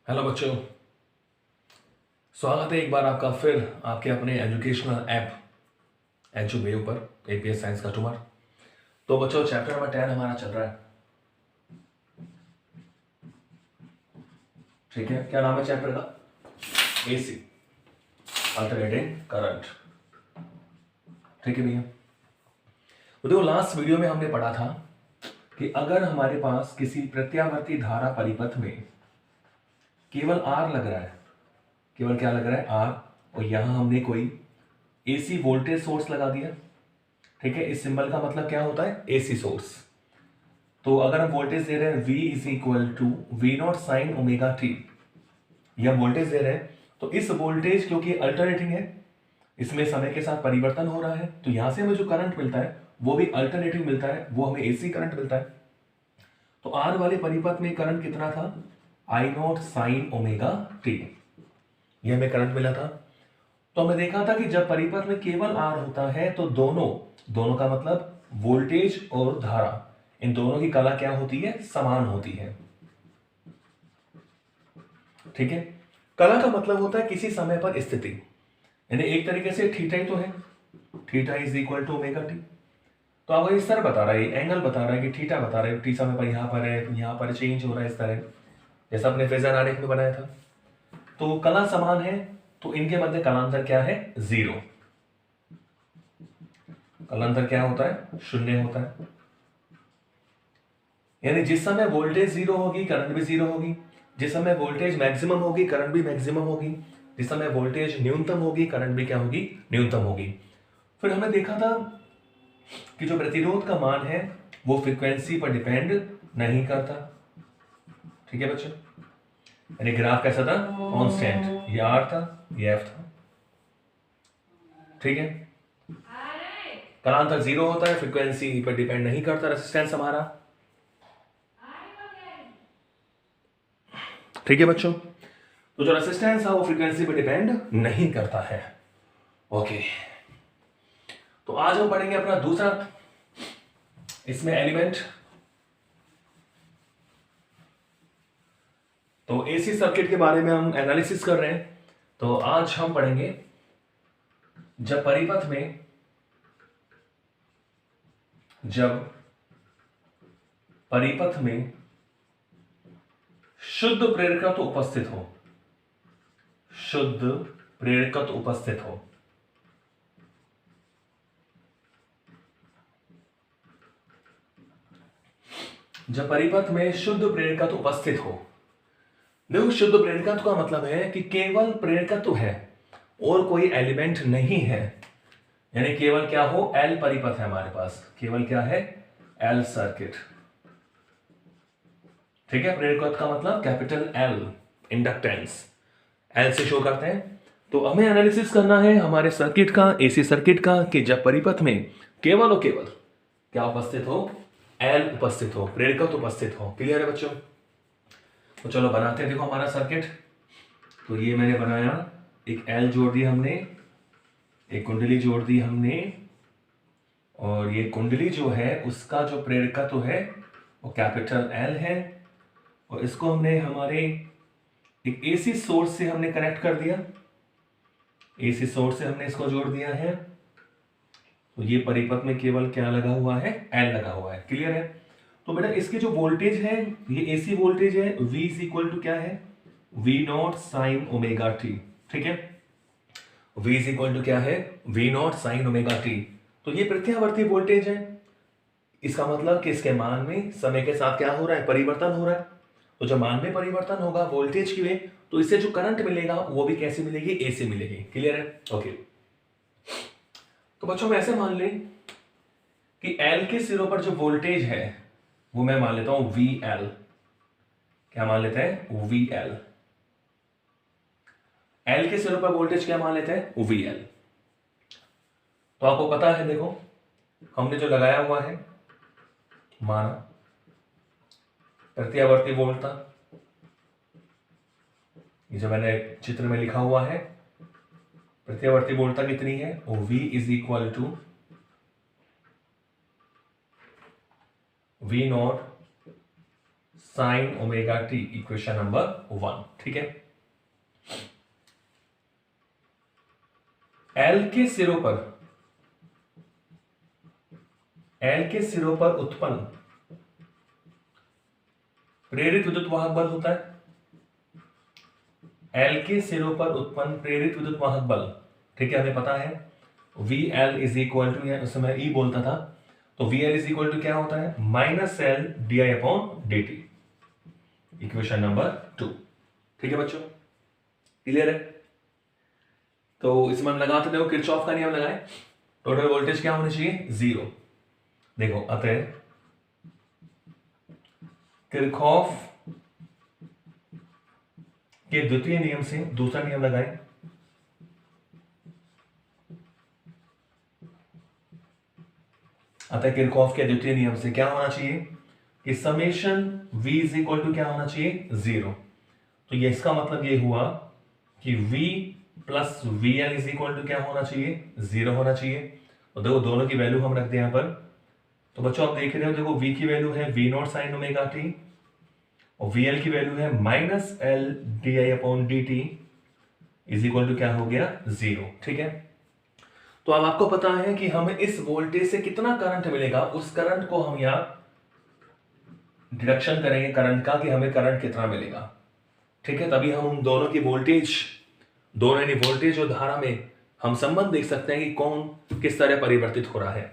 Hello बच्चों, स्वागत है एक बार आपका फिर आपके अपने एजुकेशनल ऐप एजुबेयू पर एपीएस साइंस कस्टमर। तो बच्चों, चैप्टर नंबर 10 हमारा चल रहा है। ठीक है, क्या नाम है चैप्टर का? AC, alternating current. ठीक है भैया। तो देखो, लास्ट वीडियो में हमने पढ़ा था कि अगर हमारे पास किसी प्रत्यावर्ती धारा परिपथ में केवल आर लग रहा है, केवल क्या लग रहा है? आर, और यहां हमने कोई एसी वोल्टेज सोर्स लगा दिया। ठीक है, इस सिंबल का मतलब क्या होता है? AC source. तो अगर हम वोल्टेज दे रहे हैं V is equal to V not sine omega t, यह वोल्टेज दे रहे हैं, तो इस वोल्टेज क्योंकि अल्टरनेटिंग है, इसमें समय के साथ परिवर्तन हो रहा है, तो यहां से हमें जो करंट मिलता है वो भी अल्टरनेटिंग मिलता है, वो हमें एसी करंट मिलता है। तो आर वाले परिपथ में करंट कितना था? आई नॉट साइन ओमेगा टी, यह हमें करंट मिला था। तो हमने देखा था कि जब परिपथ में केवल आर होता है तो दोनों दोनों का मतलब वोल्टेज और धारा, इन दोनों की कला क्या होती है? समान होती है। ठीक है, कला का मतलब होता है किसी समय पर स्थिति, यानी एक तरीके से थीटा ही तो है, theta is equal to omega t. तो आपको इस तरह बता रहा है, एंगल बता रहा है कि थीटा बता रहा है, टी समय पर यहां पर है, यहां पर चेंज हो रहा है इस तरह, जैसा अपने फेजर आरेख में बनाया था। तो कला समान है, तो इनके मध्य कलांतर क्या है? जीरो। कलांतर क्या होता है? शून्य होता है। यानी जिस समय वोल्टेज जीरो होगी करंट भी जीरो होगी, जिस समय वोल्टेज मैक्सिमम होगी करंट भी मैक्सिमम होगी, जिस समय वोल्टेज न्यूनतम होगी करंट भी क्या होगी? न्यूनतम होगी। फिर हमने देखा था कि जो प्रतिरोध का मान है वो फ्रीक्वेंसी पर डिपेंड नहीं करता। ठीक है बच्चों, यानी ग्राफ कैसा था? कांस्टेंट, ये आर था, ये एफ था। ठीक है, कालांतर जीरो होता है, फ्रीक्वेंसी पर डिपेंड नहीं करता रेजिस्टेंस हमारा। ठीक है बच्चों, तो जो रेजिस्टेंस है वो फ्रीक्वेंसी पर डिपेंड नहीं करता है। ओके, तो आज हम पढ़ेंगे अपना दूसरा इसमें एलिमेंट। तो एसी सर्किट के बारे में हम एनालिसिस कर रहे हैं। तो आज हम पढ़ेंगे जब परिपथ में शुद्ध प्रेरकत्व उपस्थित हो, शुद्ध प्रेरकत्व उपस्थित हो। जब परिपथ में शुद्ध प्रेरकत्व उपस्थित हो, देखो शुद्ध प्रेरकत्व का मतलब है कि केवल प्रेरकत्व है और कोई एलिमेंट नहीं है, यानी केवल क्या हो? एल परिपथ है हमारे पास, केवल क्या है? L circuit. ठीक है, प्रेरकत्व का मतलब कैपिटल एल, इंडक्टेंस एल से शो करते हैं। तो हमें एनालिसिस करना है हमारे सर्किट का, एसी सर्किट का, कि जब परिपथ में केवल और केवल क्या उपस्थित हो? एल उपस्थित हो, प्रेरकत्व उपस्थित हो। क्लियर है बच्चों? तो चलो बनाते हैं। देखो हमारा सर्किट, तो ये मैंने बनाया, एक एल जोड़ दी हमने, एक कुंडली जोड़ दी हमने, और ये कुंडली जो है उसका जो प्रेरकत्व है वो कैपिटल एल है, और इसको हमने हमारे एक एसी सोर्स से हमने कनेक्ट कर दिया, एसी सोर्स से हमने इसको जोड़ दिया है। तो ये परिपथ में केवल क्या लगा हुआ है? एल लगा हुआ है। क्लियर है? तो बेटा इसकी जो वोल्टेज है, ये एसी वोल्टेज है, V इज इक्वल टू क्या है? V naught sine omega t. ठीक है, V इज इक्वल टू क्या है? V naught sine omega t. तो ये प्रत्यावर्ती वोल्टेज है, इसका मतलब कि इसके मान में समय के साथ क्या हो रहा है? परिवर्तन हो रहा है। तो जब मान में परिवर्तन होगा वोल्टेज की में, तो इससे जो करंट मिलेगा वो भी कैसे मिलेगी? एसी मिलेगी। क्लियर है? ओके, तो बच्चों में ऐसे मान लें कि एल के सिरों पर जो वोल्टेज है वो मैं मान लेता हूं वी एल। क्या मान लेते हैं? V L. एल के सिरों पर वोल्टेज क्या मान लेते हैं? V L. तो आपको पता है, देखो हमने जो लगाया हुआ है, माना प्रत्यावर्ती वोल्ट था, ये जो मैंने चित्र में लिखा हुआ है, प्रत्यावर्ती वोल्टता कितनी है? V is equal to V naught sine omega t, equation number 1। ठीक है, एल के सिरों पर उत्पन्न प्रेरित विद्युत वाहक बल होता है। एल के सिरों पर उत्पन्न प्रेरित विद्युत वाहक बल, ठीक है, हमें पता है V L is equal to, उस समय ई बोलता था, तो V L is equal to क्या होता है, minus L D I upon D T, equation number 2। ठीक है बच्चों, क्लियर है? तो इसमें हम लगाते देखो किरचॉफ का नियम लगाए, टोटल वोल्टेज क्या होनी चाहिए, 0। देखो अतः किरचॉफ के द्वितीय नियम से दूसरा नियम लगाएं, अतः किरचॉफ के द्वितीय नियम से क्या होना चाहिए कि summation v is equal to क्या होना चाहिए, 0। तो ये इसका मतलब ये हुआ कि v plus V L is equal to क्या होना चाहिए, 0 होना चाहिए। और देखो दोनों की वैल्यू हम रखते हैं यहाँ पर, तो बच्चों आप देख रहे हो, देखो v की वैल्यू है v naught sine omega t और वी एल की वैल्यू है minus L D I upon D T is equal to क्या हो गया, 0। ठीक है, तो अब आपको पता है कि हमें इस वोल्टेज से कितना करंट मिलेगा, उस करंट को हम यहां डिडक्शन करेंगे करंट का, कि हमें करंट कितना मिलेगा। ठीक है, तभी हम उन दोनों की वोल्टेज, दोनों यानी वोल्टेज और धारा में हम संबंध देख सकते हैं कि कौन किस तरह परिवर्तित हो रहा है।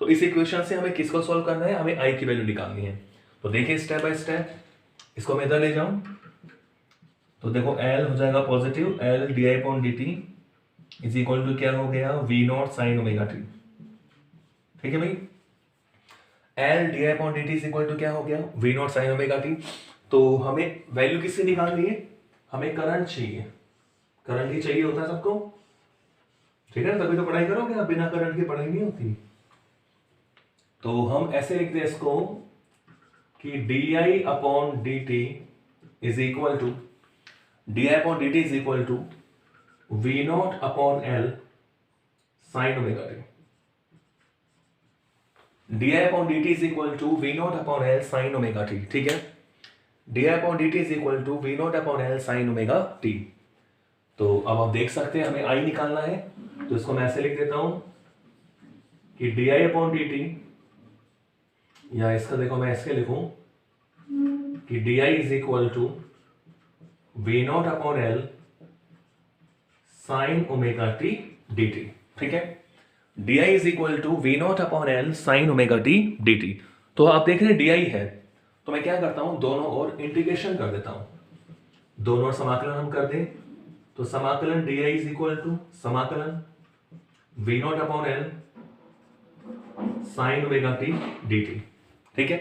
तो इस इक्वेशन से हमें किसको सॉल्व करना है, हमें आई की वैल्यू निकालनी है। तो देखिए स्टेप बाय स्टेप, इसको मैं इधर ले जाऊं तो देखो एल हो जाएगा positive, L D I upon D T is equal to क्या हो गया, V not sine omega t. ठीक है भाई, L D I upon D T is equal to क्या हो गया, V not sine omega t. तो हमें वैल्यू किससे निकालनी है, हमें करंट चाहिए, करंट ही चाहिए होता है सबको। ठीक है, तभी तो पढ़ाई करोगे आप, बिना करंट के पढ़ाई नहीं होती। तो हम ऐसे लिखते हैं इसको कि D I upon D T is equal to, D I upon D T is equal to V not upon L sine omega T. D I upon D T is equal to V not upon L sine omega t. ठीक है, D I upon D T is equal to V not upon L sine omega t. तो अब आप देख सकते हैं हमें आई निकालना है, तो इसको मैं ऐसे लिख देता हूं कि D I upon D T, या इसका देखो मैं ऐसे लिखूं कि D I is equal to V not upon L sine omega T D T. ठीक है, D I is equal to V not upon L sine omega T D T. तो आप देख रहे हैं डी आई है, तो मैं क्या करता हूं, दोनों ओर इंटीग्रेशन कर देता हूं, दोनों ओर समाकलन हम कर दें, तो समाकलन D I is equal to समाकलन V not upon L sine omega T D T. ठीक है,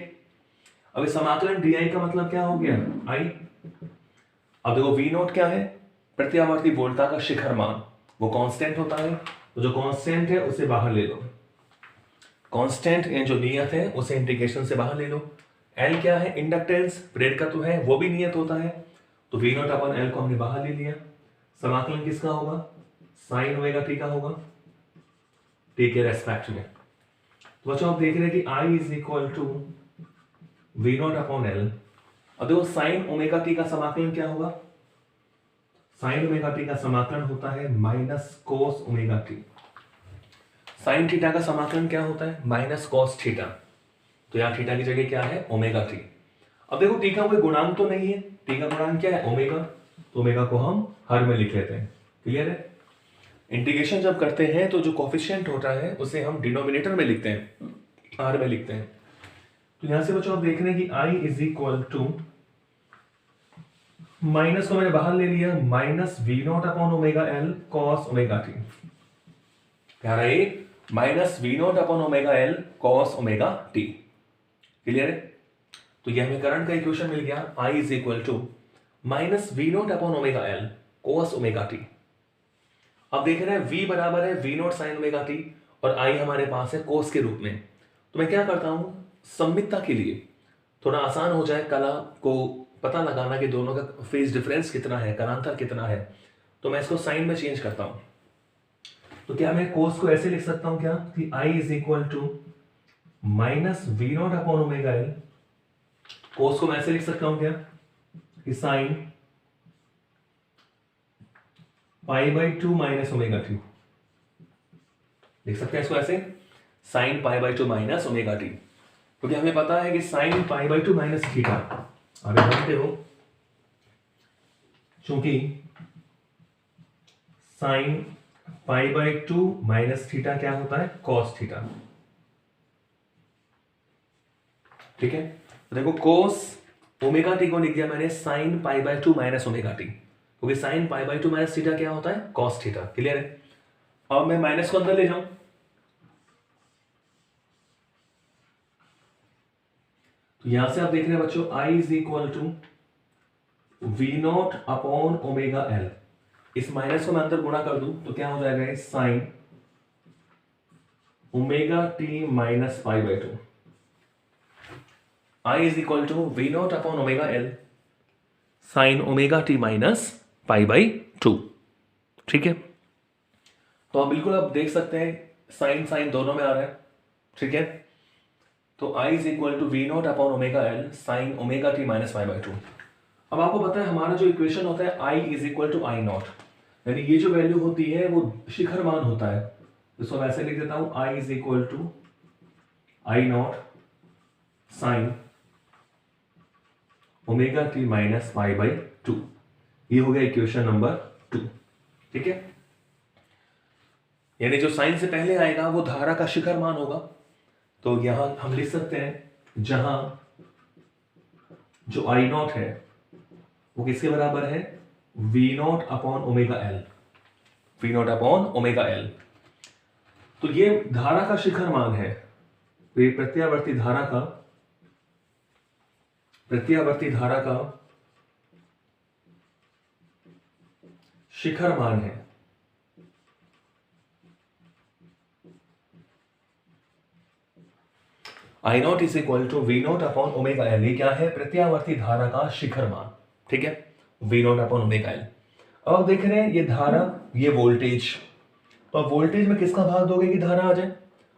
अब इस समाकलन डी आई का मतलब क्या हो गया, आई। अब देखो वी नॉट क्या है, प्रत्यावर्ती वोल्टा का शिखर मान, वो कांस्टेंट होता है, तो जो कांस्टेंट है उसे बाहर ले लो, कांस्टेंट जो नियत है उसे इंटीग्रेशन से बाहर ले लो। एल क्या है, इंडक्टेंस, प्रेरकत्व है, वो भी नियत होता है, तो वी नॉट अपॉन एल को हमने बाहर ले लिया। समाकलन किसका होगा, साइन ओमेगा टी का होगा, टी के रेस्पेक्ट में। तो बच्चों आप देख रहे हैं कि I is equal to V not upon L. अब देखो साइन ओमेगा टी का समाकलन क्या होगा, साइन ओमेगा टी का समाकलन होता है minus cos omega t. Sine theta का समाकलन क्या होता है, माइनस कॉस थीटा, तो यहाँ थीटा की जगह क्या है, ओमेगा टी। अब देखो टी का कोई गुणांक तो नहीं है, टी का गुणांक क्या है, ओमेगा, तो ओमेगा को हम हर में लिख लेते हैं। क्लियर है, इंटीग्रेशन जब करते हैं तो जो कोफिशिएंट होता है उसे हम डिनोमिनेटर में लिखते हैं, आर में लिखते हैं। तो यहां से बच्चों आप देख रहे हैं कि I is equal to, minus को मैंने बाहर ले लिया, minus V not upon omega L cos omega T, क्या रहा है, minus V not upon omega L cos omega T. Clear है, तो ये हमें करंट का इक्वेशन मिल गया, I is equal to minus V not upon omega L cos omega T. अब देख रहे हैं v बराबर है V not sine omega t और आई हमारे पास है कोस के रूप में। तो मैं क्या करता हूं, सम्मितता के लिए थोड़ा आसान हो जाए कला को पता लगाना कि दोनों का फेज डिफरेंस कितना है, कलांतर कितना है, तो मैं इसको साइन में चेंज करता हूं। तो क्या मैं कोस को ऐसे लिख सकता हूं क्या, कि I is equal to minus V not upon omega L cos को मैं ऐसे लिख सकता हूं क्या कि साइन π/2 माइनस ओमेगा टी, लिख सकते हैं इसको ऐसे, साइन π/2 माइनस ओमेगा टी, क्योंकि हमें पता है कि साइन π/2 माइनस थीटा, आप जानते हो, चूंकि साइन π/2 माइनस थीटा क्या होता है, कॉस थीटा। ठीक है, तो देखो कोस ओमेगा टी को लिख दिया मैंने साइन π/2 माइनस ओमेगा टी, क्योंकि साइन π/2 माइनस थीटा क्या होता है, कॉस थीटा। क्लियर है? अब मैं माइनस को अंदर ले जाऊं, तो यहां से आप देख रहे हैं बच्चों I is equal to V0 upon omega L. इस माइनस को मैं अंदर गुणा कर दूं तो क्या हो जाएगा, sine omega T minus π/2। I is equal to V0 upon omega L sine omega T minus π/2। ठीक है, तो आप बिल्कुल आप देख सकते हैं साइन साइन दोनों में आ रहा है। ठीक है, तो I is equal to V0 upon omega L sine omega T minus π/2। अब आपको पता है हमारा जो इक्वेशन होता है I is equal to I0, यानी ये जो वैल्यू होती है वो शिखर मान होता है, इसको मैं ऐसे लिख देता हूं I is equal to I0 sine omega T minus π/2। ये हो गया इक्वेशन नंबर 2। ठीक है, यानी जो साइन से पहले आएगा वो धारा का शिखर मान होगा, तो यहां हम लिख सकते हैं जहां जो I0 है वो किसके बराबर है, V0 upon omega L, V0 upon omega L. तो ये धारा का शिखर मान है, तो ये प्रत्यावर्ती धारा का शिखर मान है। I0 is equal to V0 upon omega L, ये क्या है, प्रत्यावर्ती धारा का शिखर मान। ठीक है, V0 अपॉन ओमेगा एल। अब आप देख रहे हैं ये धारा, ये वोल्टेज, तो अब वोल्टेज में किसका भाग दोगे कि धारा आ जाए,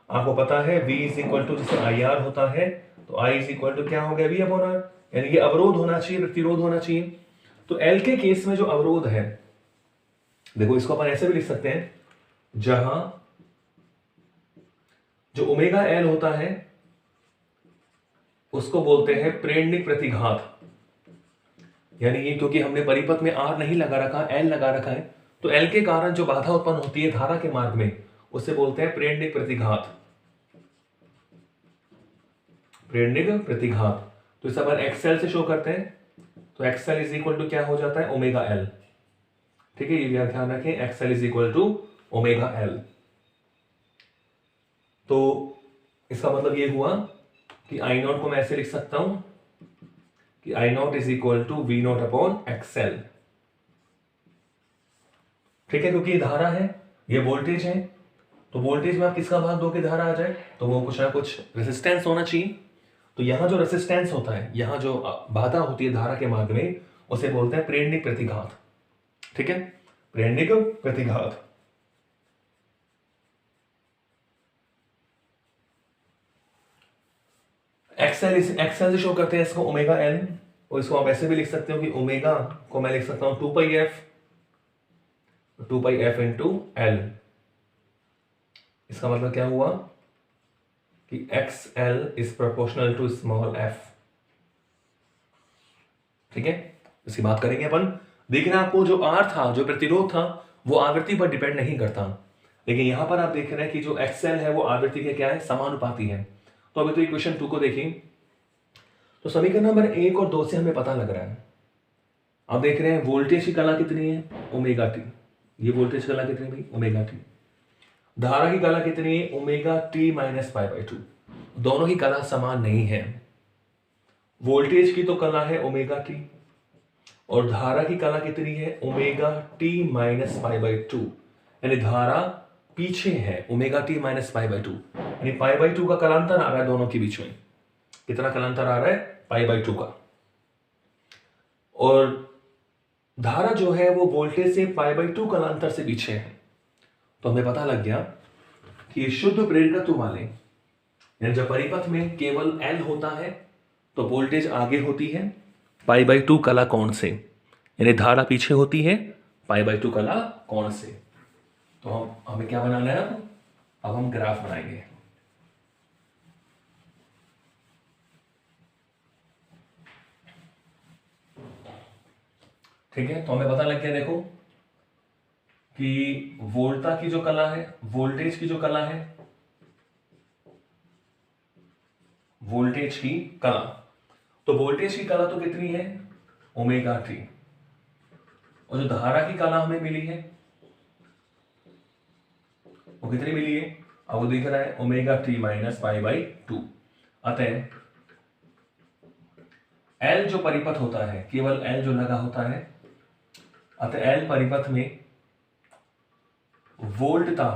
आपको पता है V इज इक्वल टू जैसे IR होता है, तो I इज इक्वल टू क्या हो गया, V अपॉन R, यानी ये अवरोध होना चाहिए, प्रतिरोध होना चाहिए। तो L के केस में जो अवरोध है, देखो इसको अपन ऐसे भी लिख सकते हैं, जहां जो ओमेगा एल होता है उसको बोलते हैं प्रेरणिक प्रतिघात, यानी ये क्योंकि हमने परिपथ में R नहीं लगा रखा, L लगा रखा है, तो L के कारण जो बाधा उत्पन्न होती है धारा के मार्ग में उसे बोलते हैं प्रेरणिक प्रतिघात, प्रेरणिक प्रतिघात। तो इसे अपन XL से शो करते हैं, तो XL इज इक्वल टू क्या हो जाता है, ओमेगा एल। ठीक है, ये भी ध्यान रखें, XL is equal to omega L. तो इसका मतलब ये हुआ कि I0 को मैं ऐसे लिख सकता हूं कि I0 is equal to V0 upon XL। ठीक है, क्योंकि ये धारा है, ये वोल्टेज है, तो वोल्टेज में आप किसका भाग दो कि धारा आ जाए, तो वो कुछ ना कुछ रेजिस्टेंस होना चाहिए। तो यहां जो रेजिस्टेंस होता है, यहां जो बाधा होती है धारा के मार्ग में, उसे बोलते हैं प्रेरणिक प्रतिघात। ठीक है, प्रेरणिक प्रतिघात। XL से शो करते हैं इसको ओमेगा एल, और इसको आप ऐसे भी लिख सकते हो कि ओमेगा को मैं लिख सकता हूं 2πf इंटू एल। इसका मतलब क्या हुआ कि XL is proportional to small f। ठीक है, इसकी बात करेंगे अपन। देखना आपको जो R था, जो प्रतिरोध था, वो आवृत्ति पर डिपेंड नहीं करता, लेकिन यहां पर आप देख रहे हैं कि जो XL है वो आवृत्ति के क्या है, समानुपाती है। तो अभी तो इक्वेशन 2 को देखें, तो समीकरण नंबर 1 और 2 से हमें पता लग रहा है, आप देख रहे हैं वोल्टेज की कला कितनी है, ओमेगा टी। ये वोल्टेज कला कितनी है, ओमेगा टी। धारा की कला कितनी है, ओमेगा टी माइनस π/2। दोनों ही कला समान नहीं है, वोल्टेज की तो कला है ओमेगा टी, और धारा की कला कितनी है, ओमेगा टी माइनस π/2, यानी धारा पीछे है, ओमेगा टी माइनस π/2, यानी π/2 का कलांतर आ रहा है दोनों के बीच में। कितना कलांतर आ रहा है, π/2 का। और धारा जो है वो वोल्टेज से π/2 कलांतर से पीछे है। तो हमें पता लग गया कि शुद्ध प्रेरकत्व वाले, यानी जब परिपथ में केवल L होता है तो वोल्टेज आगे होती है π/2 कला कोण से, यानी धारा पीछे होती है π/2 कला कोण से। तो हमें क्या बनाना है अब हम ग्राफ बनाएंगे। ठीक है, तो हमें पता लग गया देखो कि वोल्टा की जो कला है, वोल्टेज की जो कला है, वोल्टेज की कला, तो वोल्टेज की कला तो कितनी है ω/t, और जो धारा की कला हमें मिली है वो कितनी मिली है, अब वो दिख रहा है ω/t - π/2। अतः L जो परिपथ होता है, केवल L जो लगा होता है, अतः L परिपथ में वोल्टता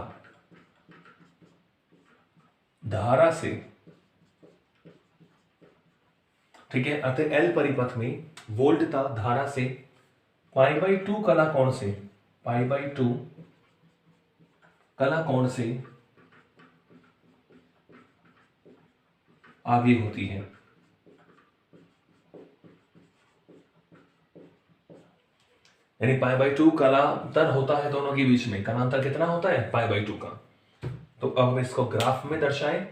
धारा से, ठीक है, अतः L परिपथ में वोल्टता धारा से π/2 कला कोण से, π/2 कला कोण से आगे होती है। यानी π/2 कलांतर होता है दोनों के बीच में, कलांतर कितना होता है π/2 का। तो अब हम इसको ग्राफ में दर्शाएं।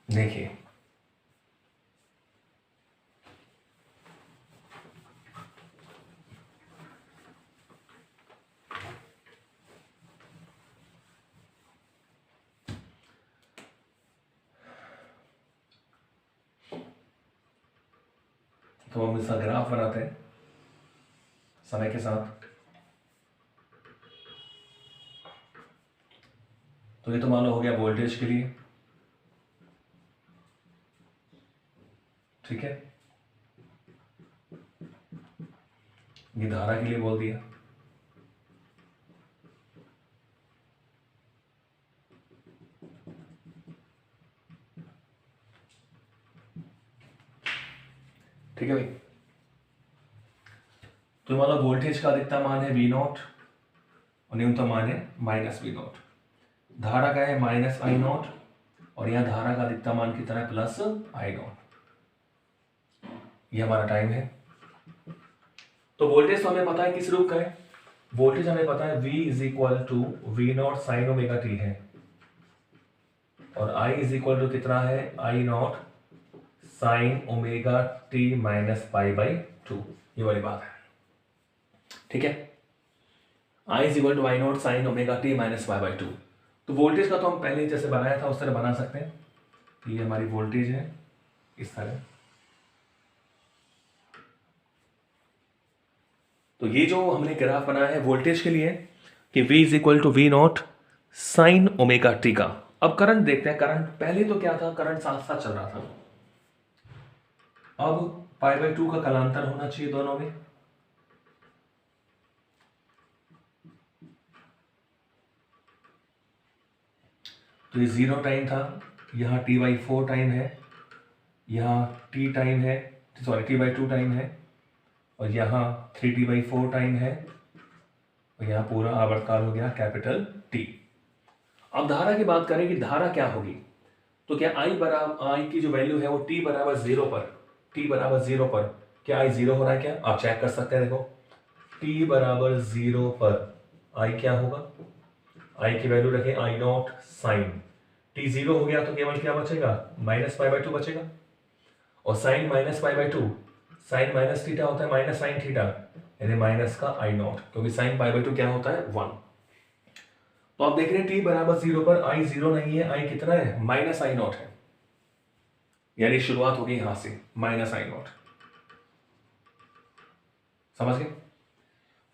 देखिए तो हम इसका ग्राफ बनाते हैं समय के साथ। तो ये तो मान लो हो गया वोल्टेज के लिए, ठीक है, ये धारा के लिए बोल दिया। ठीक है भाई, तो मान लो वोल्टेज का अधिकतम मान है V0 और न्यूनतम मान है -V0। धारा का है -I0 और यहां धारा का अधिकतम मान कितना है +I0। ये हमारा टाइम है। तो वोल्टेज तो हमें पता है किस रूप का है, वोल्टेज हमें पता है V = V0 sin ωt है, और I = कितना है I0 sin ωt - π/2, ये वाली बात है। ठीक है, I = I0 sin ωt - π/2। तो वोल्टेज का तो हम पहले जैसे बनाया था उस तरह बना सकते हैं। ये हमारी वोल्टेज है इस तरह। तो ये जो हमने ग्राफ बनाया है वोल्टेज के लिए कि V = V0 sin ωt का। अब करंट देखते हैं, करंट पहले तो क्या था, करंट साथ साथ चल रहा था, अब π/2 का कलांतर होना चाहिए दोनों में। तो ये 0 टाइम था, यहाँ T/4 टाइम है, यहाँ T टाइम है, सॉरी T/2 टाइम है, और यहाँ 3T/4 टाइम है, और यहाँ पूरा आवर्तकाल हो गया कैपिटल T। अब धारा की बात करें कि धारा क्या होगी, तो क्या I की जो वैल्यू है वो T = 0 पर, T = 0 पर क्या I 0 हो रहा है क्या, आप चेक कर सकते हैं। देखो T = 0 पर I क्या होगा, I की वैल्यू रखें I0 sin, T 0 हो गया तो केवल क्या बचेगा -π/2 बचेगा, और sin -π/2 sin माइनस थीटा होता है माइनस साइन थीटा, यानी माइनस का I0, क्योंकि sin π/2 क्या होता है 1। तो आप देख रहे हैं T = 0 पर I 0 नहीं है, I कितना है -I0 है, यानी शुरुआत होगी यहां से -I0। समझ गए,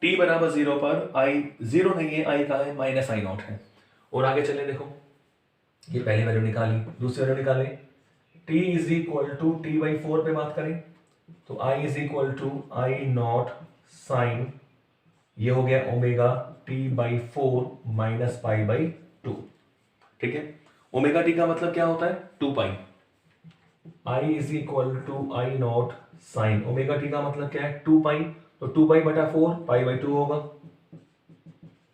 T = 0 पर I 0 नहीं है, I का है -I0 है। और आगे चले, देखो ये पहली वैल्यू निकाली, दूसरी वैल्यू निकाले, T = T/4 पे बात करें तो I = I0 sin, ये हो गया ωt/4 - π/2। ठीक है, ωt का मतलब क्या होता है 2π, I = I0 sin, ωt का मतलब क्या है 2π, तो 2π/4 π/2 होगा।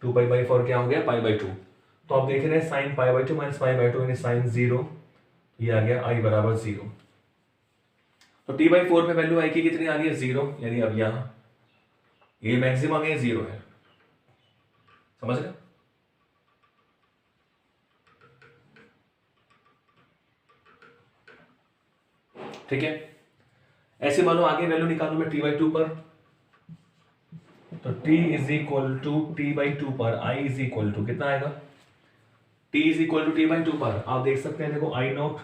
2 पाई/4 क्या हो गया, π/2। तो आप देख रहे हैं साइन π/2 माइनस π/2 यानी साइन 0, ये आ गया i बराबर 0। तो t/4 पे वैल्यू i की कितनी आ गई है, 0, यानी अब यहाँ ये मैक्सिमम है 0 है, समझ रहे? ठीक है, ऐसे मानो आगे वैल्यू निकालू मैं t/2 पर, तो t is equal to t/2 पर i इज इक्वल टू कितना आएगा, t is equal to t/2 पर आप देख सकते हैं, देखो i0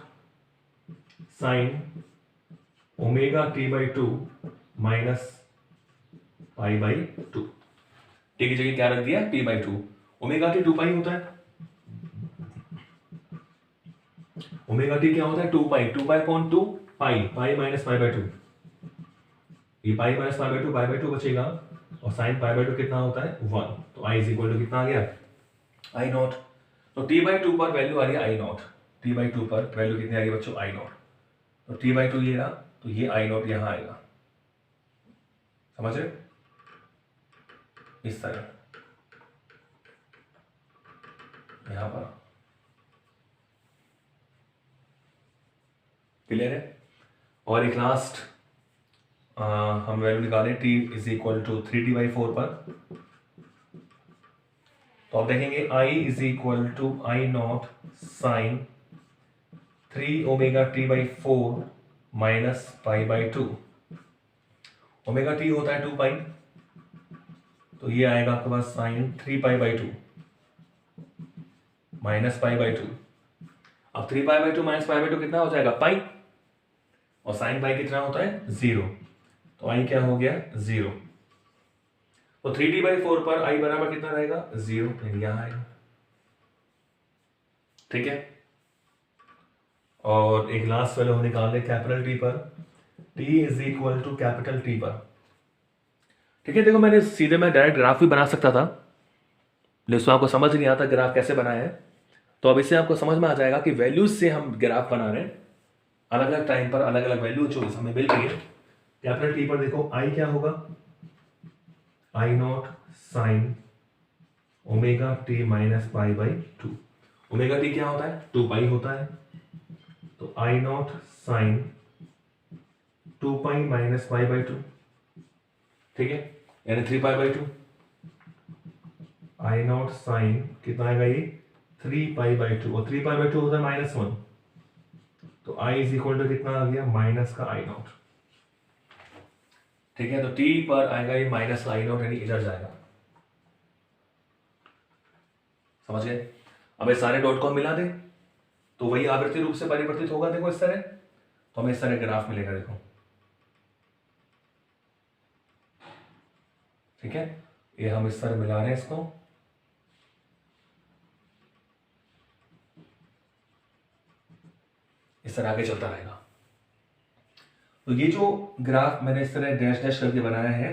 sine omega t/2 minus π/2, t की जगह क्या रख दिया, p/2, ओमेगा t 2 पाई होता है, ओमेगा टी क्या होता है, 2 पाई माइनस π/2, ये पाई माइनस π/2 बचेगा, और साइन π/2 कितना होता है, 1। तो i इज इक्वल टू कितना आ गया, i0। तो t/2 पर वैल्यू आ रही है i0, t/2 पर वैल्यू कितनी आ गई बच्चों, i0। तो t/2 ये रहा, तो ये i0 यहां आएगा, समझ रहे, इस तरह यहां पर, क्लियर है। और एक लास्ट हम वैल्यू निकालें t is equal to 3t/4 पर, तो आप देखेंगे i is equal to i0 sine 3 omega t/4 minus π/2, omega t होता है 2 पाई, तो ये आएगा आपके पास साइन 3π/2 माइनस π/2। अब 3π/2 माइनस π/2 कितना हो जाएगा, पाई, और साइन पाई कितना होता है, 0, तो i क्या हो गया, 0। तो 3t/4 पर i बराबर कितना रहेगा, 0, यहां आएगा, ठीक है। और एक लास्ट वैल्यू हम निकाल ले कैपिटल T पर, t is equal to capital T पर, ठीक है। देखो मैंने सीधे मैं डायरेक्ट ग्राफ भी बना सकता था, लेकिन आपको समझ नहीं आता ग्राफ कैसे बनाया है, तो अब इससे आपको समझ में आ जाएगा कि वैल्यूज से हम ग्राफ बना रहे हैं, अलग अलग टाइम पर अलग अलग वैल्यू जो हमें मिल रही है। कैपिटल T पर देखो i क्या होगा, i0 sine omega t minus π/2, omega t क्या होता है, 2 पाई होता है, तो i0 साइन 2 पाई माइनस π/2, ठीक है, यानी 3π/2, i0 साइन कितना आएगा ये 3π/2, और 3π/2 होता है -1, तो i इज इक्वल टू कितना आ गया, माइनस का i0, ठीक है। तो t पर आएगा ये माइनस का i0, यानी इधर जाएगा, समझ गए। अब ये सारे डॉट को हम मिला दें तो वही आवृत्ति रूप से परिवर्तित होगा, देखो इस तरह, तो हमें इस तरह ग्राफ मिलेगा, देखो, ठीक है। ये हम इस तरह मिला रहे हैं इसको, इस तरह आगे चलता रहेगा। तो ये जो ग्राफ मैंने इस तरह डैश डैश करके बनाया है,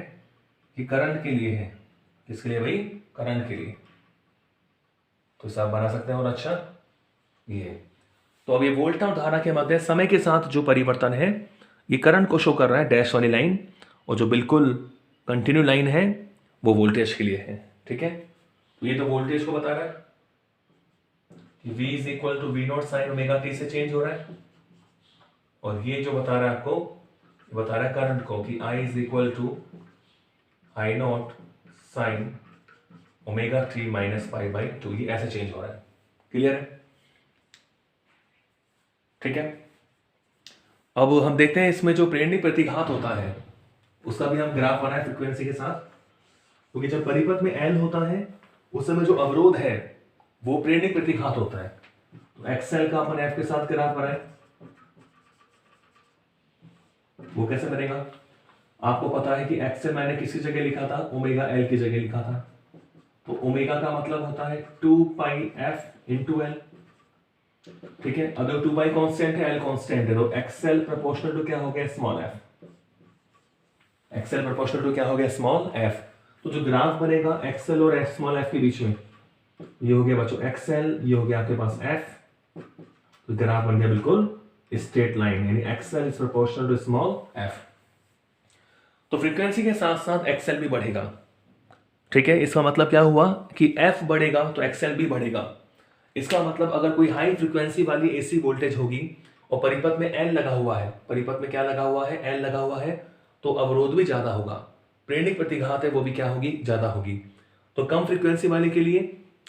ये करंट के लिए है, किसके लिए भाई, करंट के लिए, तो इसे आप बना सकते हैं। और अच्छा ये, तो अब ये वोल्टा और धारा के मध्य समय के साथ जो परिवर्तन है, ये करंट को शो कर रहा है डैश वाली लाइन, और जो बिल्कुल कंटिन्यू लाइन है वो वोल्टेज के लिए है, ठीक है। तो ये तो वोल्टेज को बता रहा है कि v is equal to v0 sine omega t से चेंज हो रहा है, और ये जो बता रहा है आपको, बता रहा है करंट को कि i is equal to i0 sine omega t minus π/2, ये ऐसे चेंज हो रहा है, क्लियर है, ठीक है। अब हम देखते हैं इसमें जो प्रेरणिक प्रतिघात होता है उसका भी हम ग्राफ बनाए फ्रीक्वेंसी के साथ, क्योंकि जब परिपथ में L होता है उस समय जो अवरोध है वो प्रेरणिक प्रतिघात होता है। तो XL का अपन F के साथ ग्राफ बनाए, वो कैसे बनेगा, आपको पता है कि XL मैंने किसी जगह लिखा था, ओमेगा L की जगह लिखा था, तो ओमेगा का मतलब होता है 2 पाई F इंटू L, ठीक है। अगर 2 पाई कॉन्स्टेंट है, L कॉन्स्टेंट है, तो XL प्रोपोर्शनल टू क्या हो गया, small f, XL proportional to क्या हो गया, स्मॉल f। तो जो ग्राफ बनेगा XL और स्मॉल f के बीच में, ये हो गया बच्चों XL, ये हो गया आपके पास f, तो ग्राफ बन गया बिल्कुल स्ट्रेट लाइन, यानी XL is proportional to small f। तो फ्रीक्वेंसी के साथ साथ XL भी बढ़ेगा, ठीक है, इसका मतलब क्या हुआ कि एफ बढ़ेगा तो एक्सएल भी बढ़ेगा। इसका मतलब अगर कोई हाई फ्रीक्वेंसी वाली एसी वोल्टेज होगी और परिपथ में एल लगा हुआ है, परिपथ में क्या लगा हुआ है, एल लगा हुआ है, तो अवरोध भी ज्यादा होगा, प्रेरणिक प्रतिघात है वो भी क्या होगी, ज्यादा होगी। तो कम फ्रीक्वेंसी वाले के लिए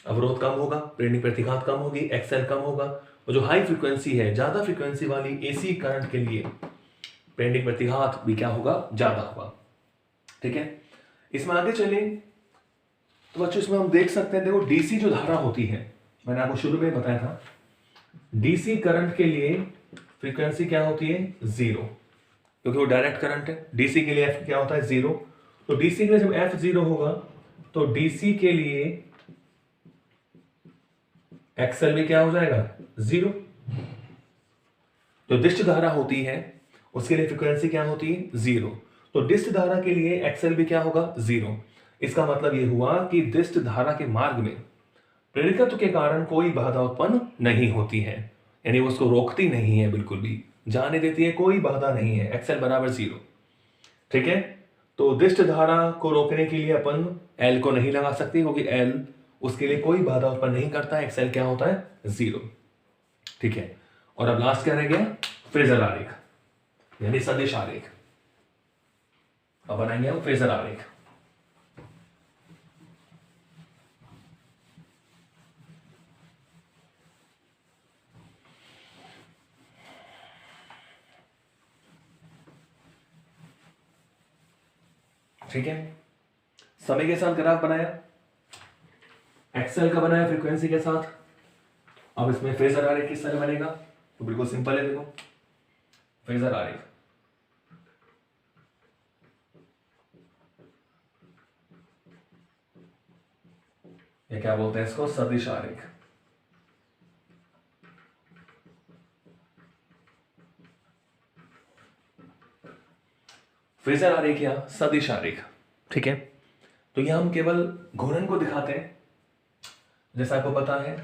अवरोध कम होगा, प्रेरणिक प्रतिघात कम होगी, एक्सएल कम होगा। और जो हाई फ्रीक्वेंसी है, ज्यादा फ्रीक्वेंसी वाली एसी करंट के लिए प्रेरणिक प्रतिघात भी क्या होगा, ज्यादा होगा। ठीक है, इसमें आगे चले तो बच्चों इसमें हम देख सकते हैं, देखो डीसी जो धारा होती है, मैंने आपको शुरू में बताया था, डीसी करंट के लिए फ्रीक्वेंसी क्या होती है, 0, क्योंकि वो डायरेक्ट करंट है। डीसी के लिए एफ क्या होता है, 0। तो डीसी के लिए जब एफ 0 होगा तो डीसी के लिए एक्सएल भी क्या हो जाएगा, 0। जो डिस्ट धारा होती है उसके लिए फ्रीक्वेंसी क्या होती है, 0। तो डिस्ट धारा के लिए एक्सएल भी क्या होगा, 0। इसका मतलब यह हुआ कि डिस्ट धारा के मार्ग में प्रेरिकत्व के कारण कोई बाधा उत्पन्न नहीं होती है, यानी वो उसको रोकती नहीं है, बिल्कुल भी जाने देती है, कोई बाधा नहीं है, एक्सएल बराबर 0। ठीक है, तो डिस्ट धारा को रोकने के लिए अपन एल को नहीं लगा सकते, क्योंकि एल उसके लिए कोई बाधा उत्पन्न नहीं करता, एक्सएल क्या होता है, 0। ठीक है, और अब लास्ट क्या रह गया, फेजर आरेख यानी सदिश आरेख। अब बनाएंगे हम फेजर आरेख। ठीक है, समय के साथ ग्राफ बनाया, एक्सेल का बनाया फ्रीक्वेंसी के साथ। अब इसमें फेजर आरेख किस तरह बनेगा, तो बिल्कुल सिंपल है, देखो फेजर आरेख। ये क्या बोलते हैं इसको, सदिश आरेख। फेजर आरेख या सदिश आरेख। ठीक है, तो यह हम केवल घूर्णन को दिखाते हैं, जैसा आपको पता है।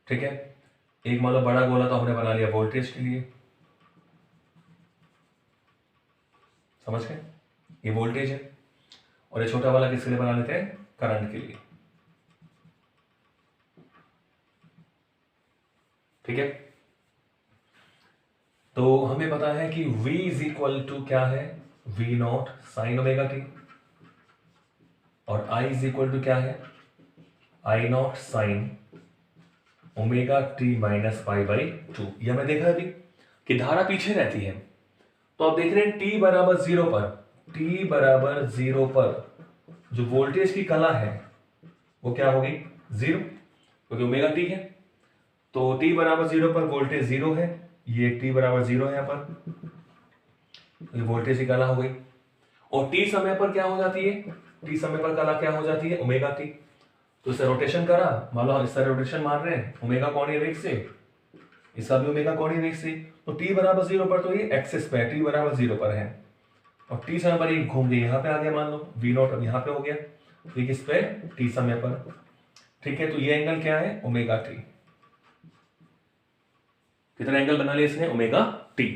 ठीक है, एक मान लो बड़ा गोला तो हमने बना लिया वोल्टेज के लिए, समझ गए, ये वोल्टेज है, और ये छोटा वाला किसके लिए बना लेते हैं, करंट के लिए। ठीक है, तो हमें पता है कि V इज इक्वल टू क्या है, V naught sine omega t, और I इज इक्वल टू क्या है, I not sine omega T minus pi by 2। यह हमें देखा अभी कि धारा पीछे रहती है, तो आप देख रहे हैं t बराबर 0 पर, t बराबर 0 पर जो वोल्टेज की कला है वो क्या होगी, 0, क्योंकि ओमेगा टी है। तो t बराबर 0 पर वोल्टेज 0 है, ये t बराबर 0 है यहाँ पर, ये वोल्टेज की कला हो गई। और t समय पर क्या हो जाती है, t समय पर कला क्या हो जाती है, ओमेगा टी। तो इसे रोटेशन करा, मान लो इस तरह रोटेशन मार रहे हैं ओमेगा कोणीय वेग से, इसका भी ओमेगा कोणीय वेग से। तो t बराबर 0 पर तो ये एक्सिस पे t बराबर 0 पर है, और t समय पर ये घूम के यहाँ पे आ गया, मान लो v नॉट अब यहाँ पे हो गया, तो किस पे, t समय पर। ठीक है, तो ये एंगल क्या है, ओमेगा टी। कितना एंगल बना लिया इसने, ओमेगा टी।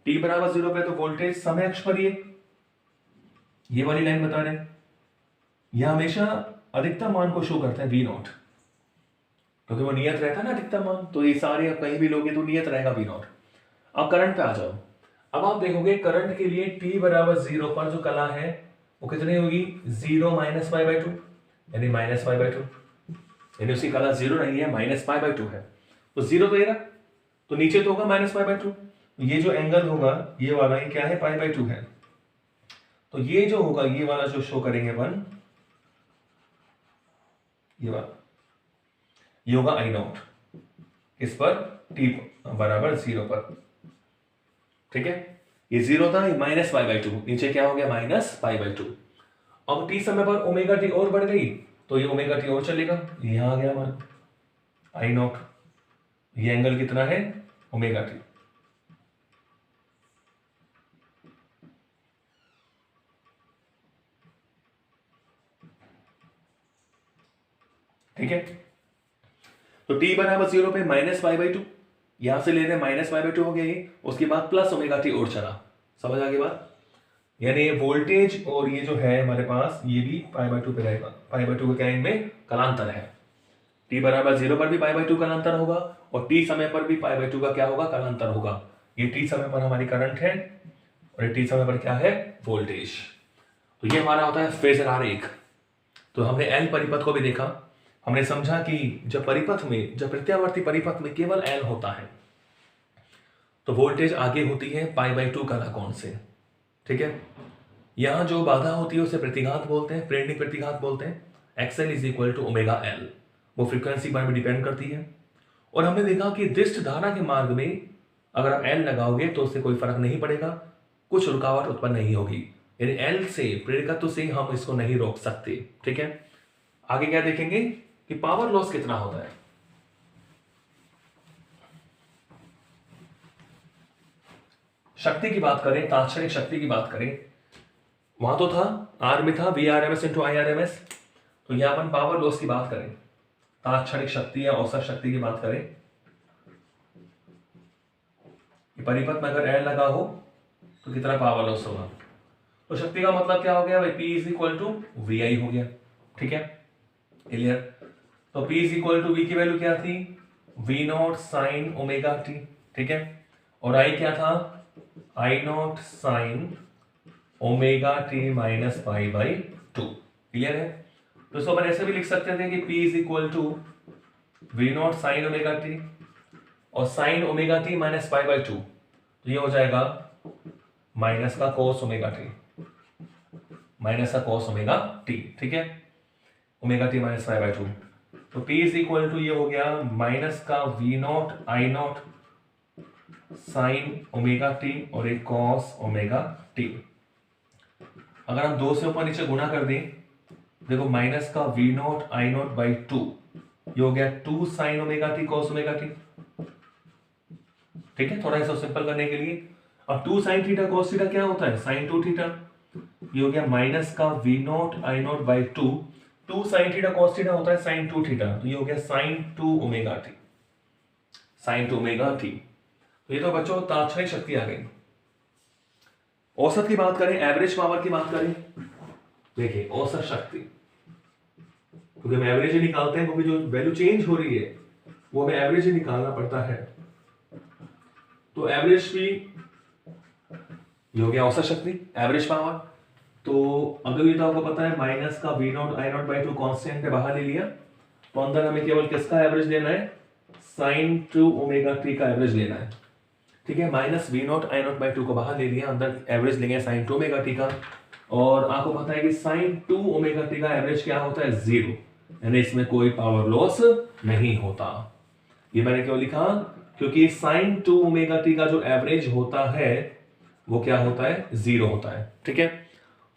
t बराबर 0 पे तो वोल्टेज समय अक्ष पर ये वाली लाइन बता रहे हैं, यह हमेशा अधिकतम मान को शो करता है v नॉट, क्योंकि वो नियत रहता है ना अधिकतम मान, तो ये सारे कहीं भी लोगे तो नियत रहेगा v नॉट। अब करंट पे आ जाओ, अब आप देखोगे करंट के लिए t बराबर 0 पर जो कला है वो कितनी होगी, 0 माइनस पाई बाई 2, यानी माइनस पाई बाई 2, यानी उसकी कला 0 नहीं है, माइनस पाई बाई 2 है। तो 0 तो ये रहा, तो नीचे तो होगा माइनस पाई बाई 2, ये जो एंगल होगा ये वाला, ये क्या है, पाई बाई 2 है। तो ये जो होगा, ये वाला जो शो करेंगे अपन, ये वाला, ये होगा आई नॉट, इस पर t बराबर 0 पर। ठीक है, ये 0 था, ये माइनस पाई बाई 2, नीचे क्या हो गया, माइनस पाई बाई 2। अब t समय पर ओमेगा टी और बढ़ गई, तो ये ओमेगा टी और चलेगा, यहां आ गया मान आई नॉट, ये एंगल कितना है, ओमेगा टी। ठीक है, तो t बराबर 0 पे माइनस पाई बाई 2, यहां से ले रहे हैं माइनस पाई बाई 2 हो गया ये, उसके बाद प्लस ओमेगा टी और चला, समझ आ गई बात। यानी ये वोल्टेज और ये जो है हमारे पास ये भी π/2 पे रहेगा। π/2 का क्या इनमें कलांतर है। t बराबर 0 पर भी π/2 कलांतर होगा और t समय पर भी π/2 का क्या होगा कलांतर होगा। ये t समय पर हमारी करंट है और ये t समय पर क्या है वोल्टेज। तो ये हमारा होता है फेजर आरेख। तो हमने एल परिपथ को भी देखा, हमने समझा कि जब प्रत्यावर्ती परिपथ में केवल एल होता है तो वोल्टेज आगे होती है π/2 कालाकोण से। ठीक है, यहां जो बाधा होती है उसे प्रतिघात बोलते हैं, प्रेरणिक प्रतिघात बोलते हैं। XL is equal to omega L, वो फ्रीक्वेंसी पर भी डिपेंड करती है। और हमने देखा कि दिष्ट धारा के मार्ग में अगर आप एल लगाओगे तो उससे कोई फर्क नहीं पड़ेगा, कुछ रुकावट उत्पन्न नहीं होगी। यानी एल से प्रेरकत्व से हम इसको नहीं रोक सकते। ठीक है, आगे क्या देखेंगे कि पावर लॉस कितना होता है। शक्ति की बात करें, तात्क्षणिक शक्ति की बात करें, वहां तो था आर में था VRMS इंटू IRMS। तो यहां अपन पावर लॉस की बात करें, तात्क्षणिक शक्ति या औसत शक्ति की बात करें, परिपथ में अगर एल लगा हो तो कितना पावर लॉस होगा। तो शक्ति का मतलब क्या हो गया भाई, P is equal to VI हो गया। ठीक है, क्लियर। तो P is equal to V की वैल्यू क्या थी, V0 साइन ओमेगा टी। ठीक है, और I क्या था, I0 sine omega T minus π/2। Clear है। तो इसको अपन ऐसे भी लिख सकते थे कि P is equal to V0 sine omega t और साइन ओमेगा टी माइनस π/2, तो ये हो जाएगा माइनस का कोस ओमेगा टी, माइनस का कोस ओमेगा टी। ठीक है, ओमेगा टी माइनस π/2। तो P इज इक्वल टू ये हो गया माइनस का V0 I0 sine omega t और एक कॉस ओमेगा टी। अगर हम 2 से ऊपर नीचे गुणा कर दें, देखो माइनस का V0 I0 बाई 2, ये हो गया 2 sign omega T cos omega t. ठीक है, थोड़ा सा सिंपल करने के लिए। अब 2 साइन थीटा कॉस थीटा क्या होता है, साइन 2 थीटा। ये हो गया माइनस का V0 I0 by 2 sine theta cos theta होता है साइन 2 थीटा, तो ये हो गया sine 2 omega t, sine 2 omega t. तो ये तो बच्चों तात्क्षणिक शक्ति आ गई। औसत की बात करें, एवरेज पावर की बात करें, देखिए औसत शक्ति, क्योंकि हम एवरेज ही निकालते हैं, क्योंकि जो वैल्यू चेंज हो रही है वो हमें एवरेज ही निकालना पड़ता है। तो एवरेज भी ये हो गया औसत शक्ति, एवरेज पावर। तो अगर ये तो आपको पता है माइनस का V0 I0 बाई 2 कांस्टेंट पे बाहर ले लिया, तो अंदर हमें केवल किसका एवरेज लेना है, साइन 2 ओमेगा टी का एवरेज लेना है। ठीक है, माइनस V0 I0 बाई 2 को बाहर ले लिया, अंदर एवरेज लेंगे साइन 2 ओमेगा टी का। और आपको पता है कि साइन 2 ओमेगा टी का एवरेज क्या होता है, 0, यानी इसमें कोई पावर लॉस नहीं होता। ये मैंने क्यों लिखा, क्योंकि साइन 2 ओमेगा टी का जो एवरेज होता है वो क्या होता है, 0 होता है। ठीक है,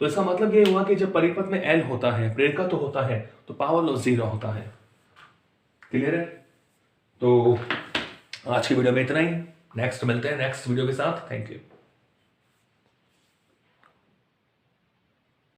तो इसका मतलब ये हुआ कि जब परिपथ में एल होता है, प्रेरकत्व तो होता है, तो पावर लॉस 0 होता है। क्लियर है। तो आज की वीडियो में इतना ही, नेक्स्ट मिलते हैं नेक्स्ट वीडियो के साथ। Thank you.